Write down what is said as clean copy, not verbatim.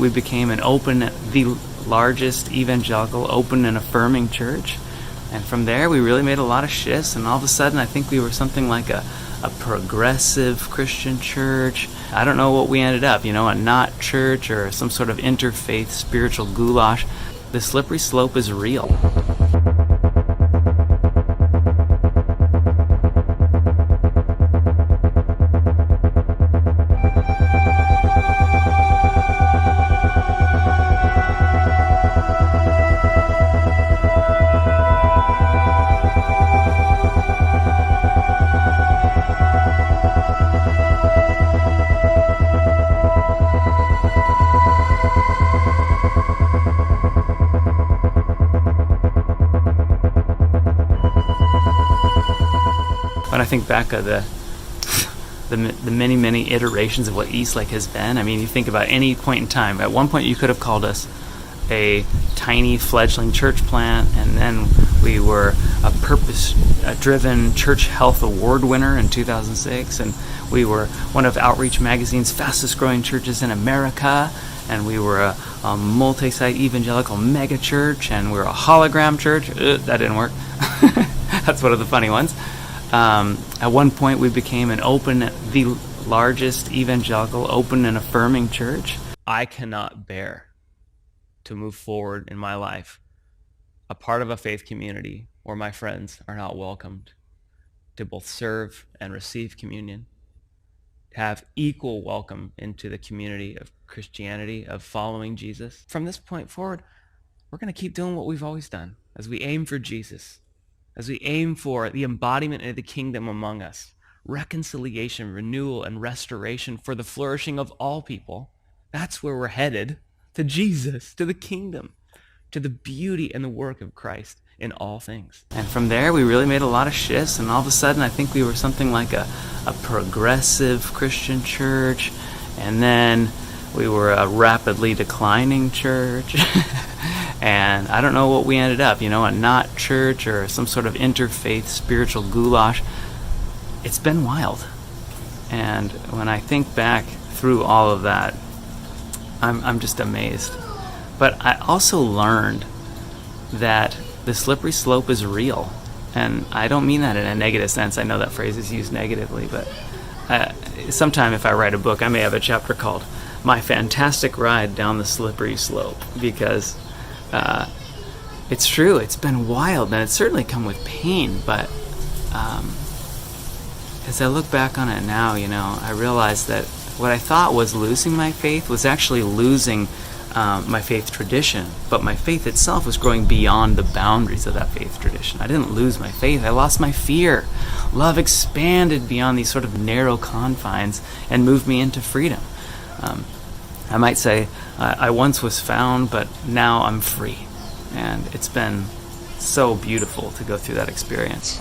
we became the largest evangelical, open and affirming church. And from there, we really made a lot of shifts, and all of a sudden, I think we were something like a progressive Christian church. I don't know what we ended up, a not church or some sort of interfaith spiritual goulash. The slippery slope is real. When I think back of the many iterations of what Eastlake has been, I mean, you think about any point in time. At one point, you could have called us a tiny fledgling church plant, and then we were a purpose-driven church health award winner in 2006, and we were one of Outreach Magazine's fastest-growing churches in America, and we were a multi-site evangelical megachurch, and we were a hologram church. That didn't work. That's one of the funny ones. At one point, we became the largest evangelical, open and affirming church. I cannot bear to move forward in my life a part of a faith community where my friends are not welcomed to both serve and receive communion, to have equal welcome into the community of Christianity, of following Jesus. From this point forward, we're going to keep doing what we've always done as we aim for Jesus, as we aim for the embodiment of the kingdom among us, reconciliation, renewal, and restoration for the flourishing of all people. That's where we're headed, to Jesus, to the kingdom, to the beauty and the work of Christ in all things. And from there, we really made a lot of shifts, and all of a sudden, I think we were something like a progressive Christian church, and then we were a rapidly declining church. And I don't know what we ended up, a not church or some sort of interfaith spiritual goulash. It's been wild. And when I think back through all of that, I'm just amazed. But I also learned that the slippery slope is real. And I don't mean that in a negative sense. I know that phrase is used negatively, but sometime if I write a book, I may have a chapter called My Fantastic Ride Down the Slippery Slope, because it's true, it's been wild, and it's certainly come with pain, but as I look back on it now, I realize that what I thought was losing my faith was actually losing my faith tradition, but my faith itself was growing beyond the boundaries of that faith tradition. I didn't lose my faith, I lost my fear. Love expanded beyond these sort of narrow confines and moved me into freedom. I might say I once was found, but now I'm free. And it's been so beautiful to go through that experience.